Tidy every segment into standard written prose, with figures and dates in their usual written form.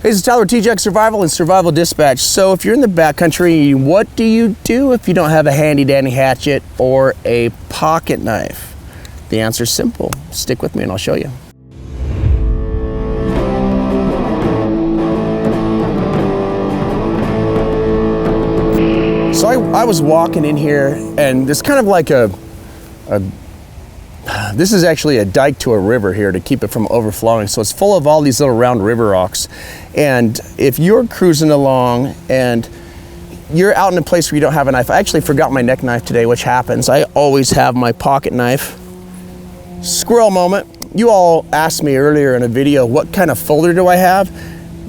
Hey, this is Tyler with TJack Survival and Survival Dispatch. So if you're in the backcountry, what do you do if you don't have a handy dandy hatchet or a pocket knife? The answer is simple. Stick with me and I'll show you. So I was walking in here, and there's kind of like this is actually a dike to a river here to keep it from overflowing. So it's full of all these little round river rocks. And if you're cruising along and you're out in a place where you don't have a knife, I actually forgot my neck knife today, which happens. I always have my pocket knife. Squirrel moment. You all asked me earlier in a video, what kind of folder do I have?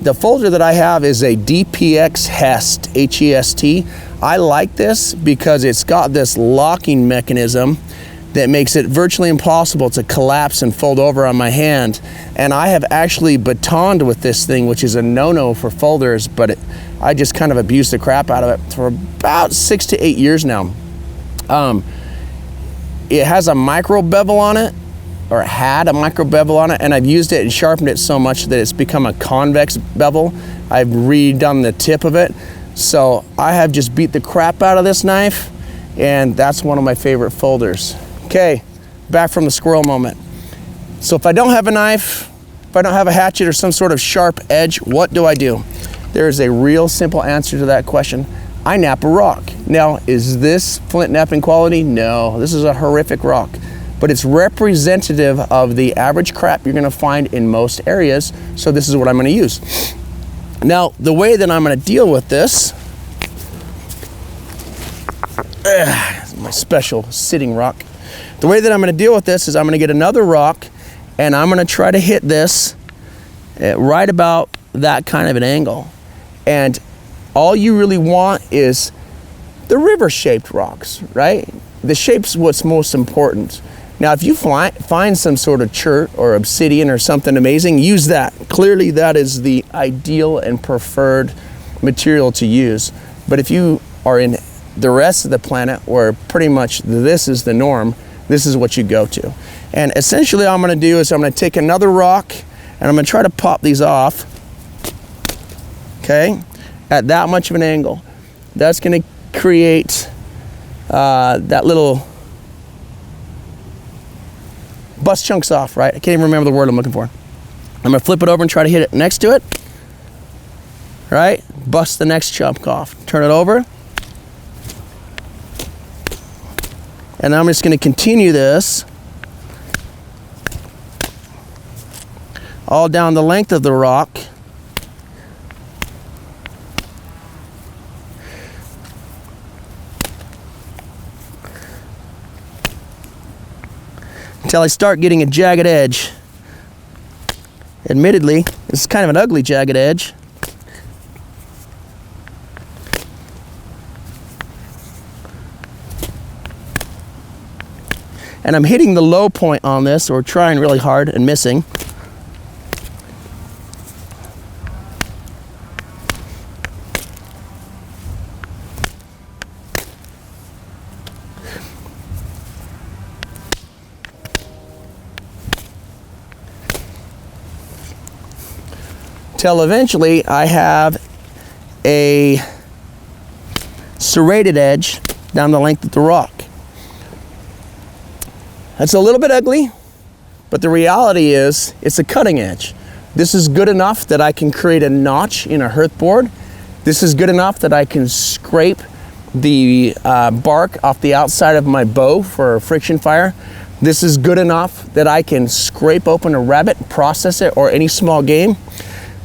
The folder that I have is a DPX HEST, H-E-S-T. I like this because it's got this locking mechanism that makes it virtually impossible to collapse and fold over on my hand. And I have actually batoned with this thing, which is a no-no for folders, but I just kind of abused the crap out of it for about 6 to 8 years now. It has a micro bevel on it, or it had a micro bevel on it, and I've used it and sharpened it so much that it's become a convex bevel. I've redone the tip of it. So I have just beat the crap out of this knife, and that's one of my favorite folders. Okay, back from the squirrel moment. So if I don't have a knife, if I don't have a hatchet or some sort of sharp edge, what do I do? There is a real simple answer to that question. I nap a rock. Now, is this flint napping quality? No, this is a horrific rock, but it's representative of the average crap you're gonna find in most areas, so this is what I'm gonna use. Now, the way that I'm gonna deal with this, my special sitting rock. The way that I'm gonna deal with this is I'm gonna get another rock and I'm gonna try to hit this at right about that kind of an angle. And all you really want is the river-shaped rocks, right? The shape's what's most important. Now, if you find some sort of chert or obsidian or something amazing, use that. Clearly, that is the ideal and preferred material to use. But if you are in the rest of the planet where pretty much this is the norm, this is what you go to. And essentially all I'm gonna do is I'm gonna take another rock and I'm gonna try to pop these off, okay, at that much of an angle. That's gonna create that little bust chunks off, right? I can't even remember the word I'm looking for. I'm gonna flip it over and try to hit it next to it, right? Bust the next chunk off. Turn it over. And I'm just gonna continue this all down the length of the rock. Until I start getting a jagged edge. Admittedly, this is kind of an ugly jagged edge. And I'm hitting the low point on this, or trying really hard and missing. Till eventually I have a serrated edge down the length of the rock. That's a little bit ugly, but the reality is it's a cutting edge. This is good enough that I can create a notch in a hearth board. This is good enough that I can scrape the bark off the outside of my bow for a friction fire. This is good enough that I can scrape open a rabbit, process it, or any small game.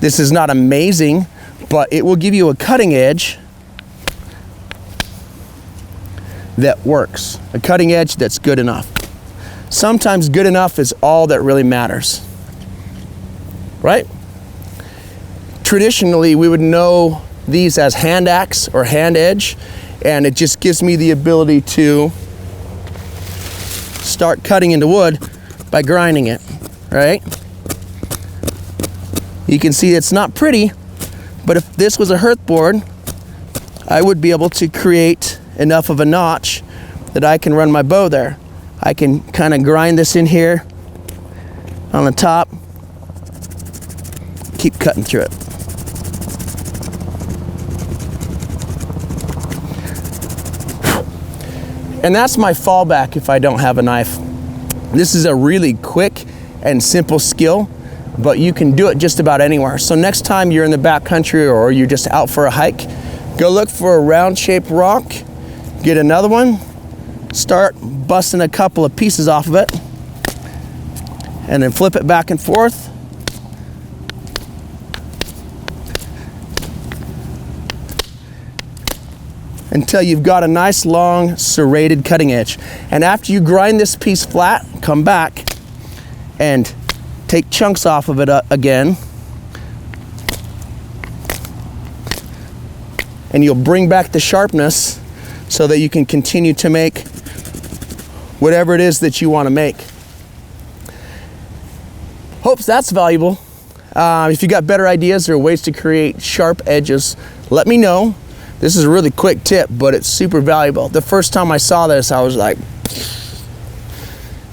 This is not amazing, but it will give you a cutting edge that works. A cutting edge that's good enough. Sometimes good enough is all that really matters, right? Traditionally, we would know these as hand axe or hand edge, and it just gives me the ability to start cutting into wood by grinding it, right? You can see it's not pretty, but if this was a hearth board, I would be able to create enough of a notch that I can run my bow there. I can kind of grind this in here on the top, keep cutting through it. And that's my fallback if I don't have a knife. This is a really quick and simple skill, but you can do it just about anywhere. So next time you're in the backcountry or you're just out for a hike, go look for a round shaped rock, get another one, start busting a couple of pieces off of it, and then flip it back and forth. Until you've got a nice long serrated cutting edge. And after you grind this piece flat, come back and take chunks off of it again. And you'll bring back the sharpness so that you can continue to make whatever it is that you want to make. Hopes that's valuable. If you got better ideas or ways to create sharp edges, let me know. This is a really quick tip, but it's super valuable. The first time I saw this, I was like,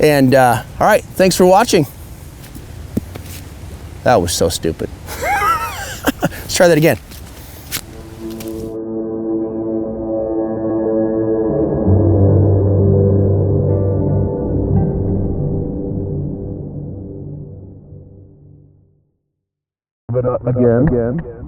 and all right, thanks for watching. That was so stupid. Let's try that again. Again.